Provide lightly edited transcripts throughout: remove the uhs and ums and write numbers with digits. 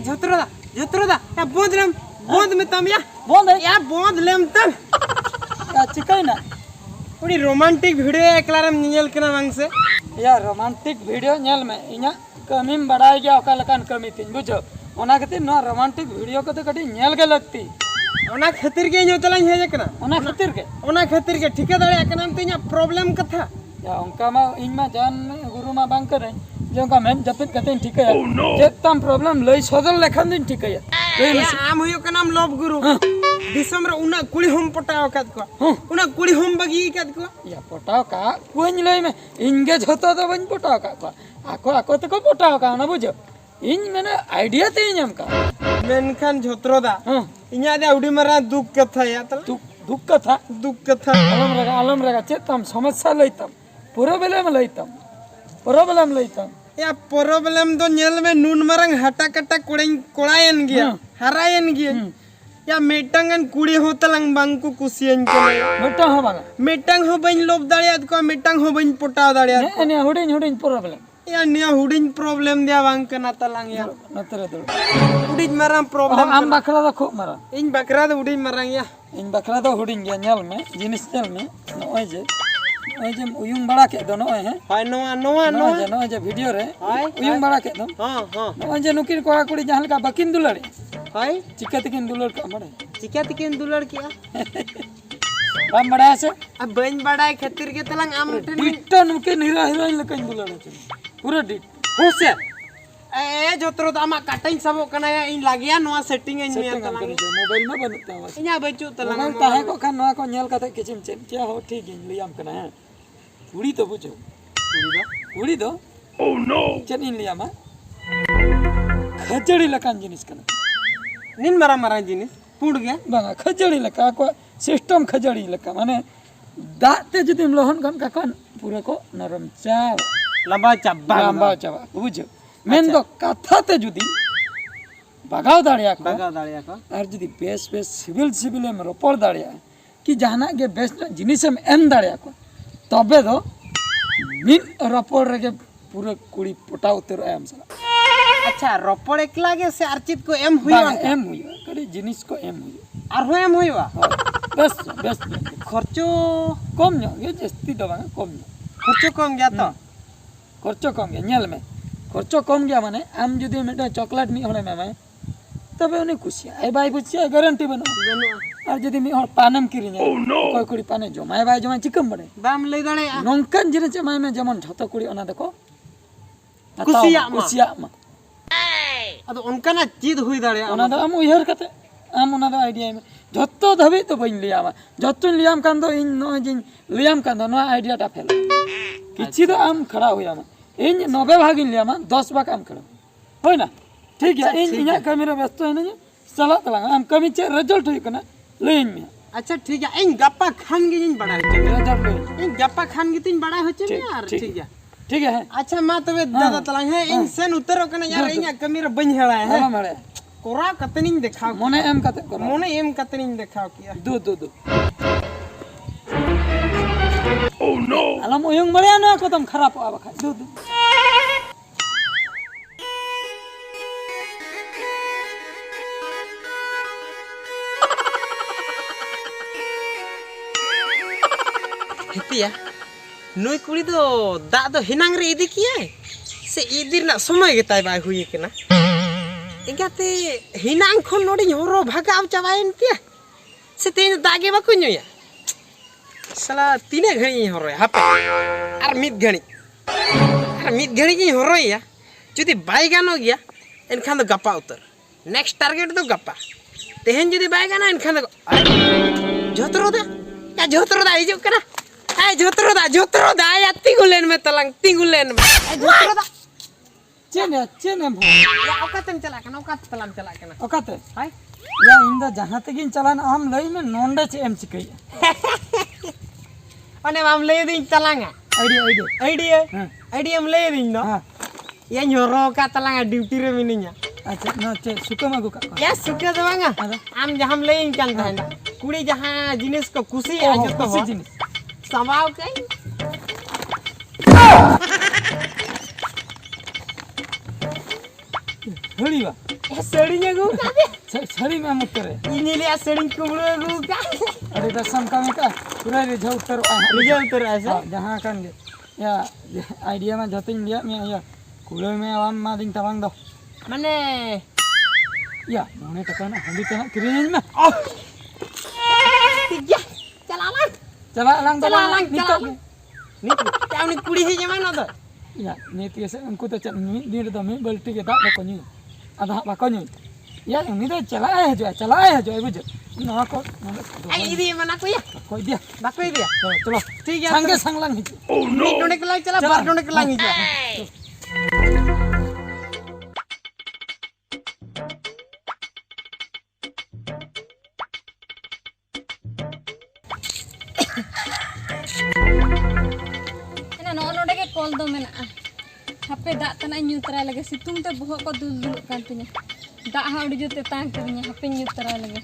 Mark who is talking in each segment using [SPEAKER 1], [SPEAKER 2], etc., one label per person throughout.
[SPEAKER 1] झुतरोदा या बोंद में तम या बोंद लेम तम
[SPEAKER 2] या चिकन ना
[SPEAKER 1] उड़ी रोमांटिक वीडियो एकलारम नील केना वांग से
[SPEAKER 2] या रोमांटिक वीडियो नेल में इना कमीम बड़ाई गया ओका लकान कमी तीन बुझो ओना खातिर नो रोमांटिक वीडियो को तो कटी नेल के लगती
[SPEAKER 1] ओना खातिर के नो तलाኝ हेज कना
[SPEAKER 2] ओना खातिर के
[SPEAKER 1] ठिका दाड़े कनाम तिना प्रॉब्लम कथा
[SPEAKER 2] या उनका मा इन मा जान गुरु मा बांग करे जो का मेन जपित कते ठिका है जेतम प्रॉब्लम लई सदल लेखन दिन ठिका है
[SPEAKER 1] आम हुयो कनाम लोभ गुरु दिसम रे उना कुड़ी होम पटाव कद को उना कुड़ी होम बगी कद को
[SPEAKER 2] या पटाव का कोइन लई में इनगे झतो तो बन पटाव का आको आको तो को पटाव का ना बुझो इन मैंने आइडिया ते इनम का
[SPEAKER 1] मेनखान झोत्रोदा इन्या दे उडी मरा दुख कथा या तल
[SPEAKER 2] दुख कथा आलम रगा चेतम समस्या लईतम प्रॉब्लम लईतम
[SPEAKER 1] या प्रॉब्लम तो नेल में नून मरंग हटा कटा कोड़ायन गया हरायन गया या मेटंगन कुड़ी हो तलंग बांग को कुसियन के मेटंग हो बइन लोभ दाड़ियात को मेटंग हो बइन पटाव दाड़ियात
[SPEAKER 2] ने हुडिन प्रॉब्लम
[SPEAKER 1] या निया हुडिन प्रॉब्लम दिया बांग कना तलंग या
[SPEAKER 2] नतरे दो
[SPEAKER 1] हुडिन मरंग प्रॉब्लम
[SPEAKER 2] आम बकरा दा खूब मरा
[SPEAKER 1] इन बकरा दा हुडिन मरंग या
[SPEAKER 2] इन बकरा दा हुडिन गया नेल में जिनिस नेल में नोय जे उयुंग बड़ा के दो नोय है
[SPEAKER 1] हाय नोआ
[SPEAKER 2] जे वीडियो रे उयुंग बड़ा के दो हां नोय जे नुकिर कोड़ा कुड़ी जहां का बकिन दुलड़ी
[SPEAKER 1] हाय
[SPEAKER 2] चिका तकिन दुलड़ का मरे
[SPEAKER 1] चिका तकिन दुलड़ किया
[SPEAKER 2] बाम बड़ा से
[SPEAKER 1] अब बन बड़ा खातिर के तलंग आम
[SPEAKER 2] डिटन के हीरोइन लकन दुलड़ पूरा डिट
[SPEAKER 1] होसे ए जोत्रो दामा काटइन सबो कना इन लागिया नोआ सेटिंग इन में तलंग
[SPEAKER 2] मोबाइल में बनता है
[SPEAKER 1] इना बचू तलंग
[SPEAKER 2] ताहे को खान नोआ को नेल कते किचिम चेम क्या हो ठीक इन लियाम कना है उड़ी तो बुझो उड़ी दो ओह नो चन इन लियामा खजड़ी लकान जिनिस कना
[SPEAKER 1] निन मरा जिनिस पुड़ गया
[SPEAKER 2] बांगा खजड़ी लका को सिस्टम खजड़ी लका माने दाते जदि लोहन कन का कन पूरा को नरम चाव
[SPEAKER 1] लंबा चाबा
[SPEAKER 2] बुझो मेन दो कथा ते जुदी बगाव दाड़िया को और जुदी बेस सिविल में रोपड़ दाड़िया कि जहाना के बेस जिनिस में एम दाड़िया को तबे दो मिन रोपड़ रे के पूरा कुड़ी पटा उतर एम सला
[SPEAKER 1] अच्छा रोपड़ एकला के से अर्चित को एम हुई
[SPEAKER 2] कड़ी जिनिस को एम हुई
[SPEAKER 1] और हो एम हुई
[SPEAKER 2] बस
[SPEAKER 1] खर्चो
[SPEAKER 2] कम नो ये जस्ती दो बांगा कम नो
[SPEAKER 1] खर्चो कम गया तो
[SPEAKER 2] खर्चो कम गया नेल में खर्चो कम गया माने आम जुदी मेटा चॉकलेट मी होने में तबे उनी खुशिया ए भाई बुझिया गारंटी बनो और जदि मी और पानम किरिने कोई कुड़ी पाने जमाय भाई जमाय चिकम बड़े
[SPEAKER 1] दाम ले दाड़े
[SPEAKER 2] नंकन जिने जमाय में जमन झतो कुड़ी ओना देखो
[SPEAKER 1] खुशिया मा अदो उनका ना चीज हुई दाड़े
[SPEAKER 2] ओना द आम उहर कते आम ओना द आइडिया में झतो धबे तो बइन लिया मा झतो लियाम कान दो इन नो जिन लियाम कान दो नो आइडिया टा फेल किछि तो आम खड़ा हुआ मा इन 90 भाग इन लिया मा 10 भाग आम खड़ा होय ना ठीक है इन इना कैमरा व्यस्त है ना चला तला आम कमी चे रिजल्ट हुई कना लेइन में
[SPEAKER 1] अच्छा ठीक है इन गप्पा खान गी इन बड़ा
[SPEAKER 2] रिजल्ट ले
[SPEAKER 1] इन गप्पा खान गी तीन बड़ा हो चे यार ठीक है अच्छा मा तबे दादा तला है इन सेन उतरो कना यार इना कैमरा बन हेड़ा है
[SPEAKER 2] मरे
[SPEAKER 1] कोरा कतनिन देखाओ
[SPEAKER 2] मोने एम कते कोरा
[SPEAKER 1] मोने एम कतनिन देखाओ किया
[SPEAKER 2] दो ओह नो अलम ओयंग बड़े ना को तुम खराब आवा खा दो
[SPEAKER 1] हेतिया नोई कुड़ी दो दा दो हिनांग रे इदी किया से इदिर ना समय के ताई बाय हुई केना एगाते हिनांग खन नोडी होरो भागाव चाबायन पिया से तेन दागे बाको नुया साला तीने घड़ी होरो हापे आर मिद घड़ी की होरो या जुदी बाय गानो गया एनखान दो गप्पा उतर नेक्स्ट टारगेट दो गप्पा तेहन जुदी बाय गाना एनखान दो जोतरो दा हिजो कना ए जोतरो दा या तिंगुलेन में तलंग तिंगुलेन में जोतरो दा
[SPEAKER 2] चेने भो
[SPEAKER 1] या ओकातन चला कना
[SPEAKER 2] ओकाते हाय या इंदा जहां तक इन चलान आम लई में नोंडा चे एम चिकई
[SPEAKER 1] अने आम ले दिन चलांगा आइडिया हम ले दिन नो या ñoro का तलांगा ड्यूटी रे मिनिया
[SPEAKER 2] अच्छा ना चे सुका मागु का
[SPEAKER 1] या सुका दवांगा आम जहां ले इन कान था कुड़ी जहाँ जिनिस को कुसी है जो तो
[SPEAKER 2] कुसी जिनिस
[SPEAKER 1] समाव कई
[SPEAKER 2] सड़ी बा
[SPEAKER 1] सड़ी ने गु का दे
[SPEAKER 2] सड़ी में हम उतरे
[SPEAKER 1] इने लिया सड़ी कुबड़ो गु का
[SPEAKER 2] अरे दसम का में का पूरा रिझा उतर
[SPEAKER 1] रिजल्ट तर ऐसा
[SPEAKER 2] जहाँ kan ya idea mah jatuhin dia mah ya kulo mah awam mah ding tawang do
[SPEAKER 1] माने
[SPEAKER 2] ya mone tekan handi teh kirinya mah
[SPEAKER 1] tiga calalang
[SPEAKER 2] चला lang
[SPEAKER 1] Calalang,
[SPEAKER 2] nito
[SPEAKER 1] calalang. Ni tahu ni kuड़ी है जमाना तो
[SPEAKER 2] ya nito ya unku to chat ni do mi balti ke tak bako nyu ada bako nyu ya ini to चला है जो बुझ ना को
[SPEAKER 1] आई इदी mana aku ya
[SPEAKER 2] कोई दिया
[SPEAKER 1] बाको dia
[SPEAKER 2] तो चलो
[SPEAKER 1] ठीक है
[SPEAKER 2] संगे संग lang hitch
[SPEAKER 1] oh no ni डोने के लाग चला बार डोने के लाग ही जा
[SPEAKER 3] ना नो नोडे के कॉल दो मेना हापे दाग तना ᱧᱩ तरा लगे सितुंग ते बहक को दुल दुल कान तिने दाग हा उडी जोते तांग करिnya हापे ᱧᱩ तरा लगे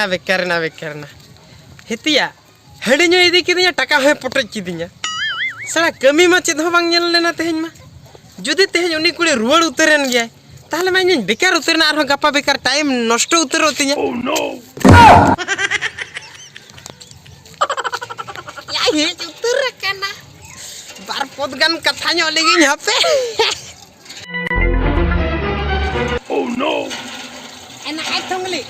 [SPEAKER 1] बेकारना हितिया हड़ियो इदी किदिया टाका है पटज किदिया सड़ा कमी मा चेद हो बांग नेल लेना तेहन मा जुदी तेहन उनी कुड़ी रुवाड़ उतरन गया ताहले मा इन बेकार उतरना आरो गप्पा बेकार टाइम नष्ट उतरो तिया ओह नो या हे उतर कना बार पदगान कथा ᱧᱚᱜ लेगिन हापे ओह नो एना आई थंगली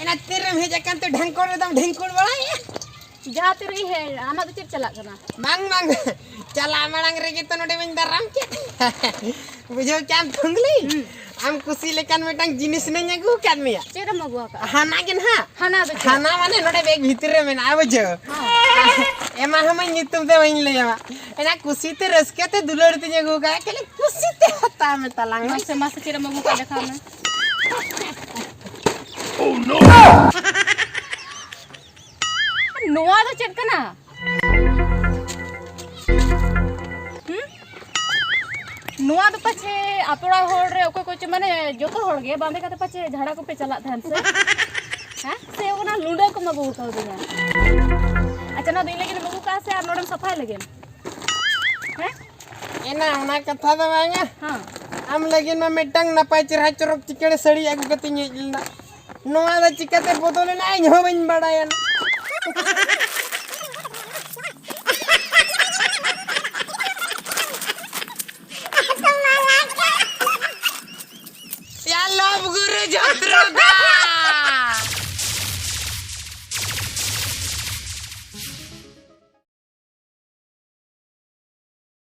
[SPEAKER 1] एना तेरे में जकन तो ढंकोड़ एकदम ढंकोड़ बड़ा है
[SPEAKER 3] जहां तेरी है आमा तो चला करना
[SPEAKER 1] मांग चला मांग रे के तो नोडे में दराम के बुझो क्या थंगली हम कुसी लेकन मेटंग जिनिस ने न्यागु कादमिया
[SPEAKER 3] चेरा मगुआ का
[SPEAKER 1] हाना के ना
[SPEAKER 3] हाना दो
[SPEAKER 1] खाना माने नोडे बेग भीतर में आ बुझो एमा हम नितुम दे वइन ले जावा एना कुसी ते रसके ते दुलड़ ते न्यागु का के कुसी ते हता में तलांग
[SPEAKER 3] मासे मासे चेरा मगु का देखा मैं
[SPEAKER 1] ओह नो
[SPEAKER 3] नोआ तो चेक करना नोआ तो पछे आपड़ा होड़ रे ओको कोच माने जोतो होड़ गे बांबे का तो पछे झाड़ा को पे चला थान से हां से ओना लुंडा को मगु का दिया अच्छा ना दिले के मगु का से आ नोडम सफाई लगे हैं
[SPEAKER 1] एना ओना कथा दो बांगा
[SPEAKER 3] हां
[SPEAKER 1] हम लगिन में मेटंग नपाय चिरहा चरक चिकड़े सड़ी आगु कति नेलना नोआ दा चिकते बदले ना इन हो बइन बड़ाया या लव गुरु जत्र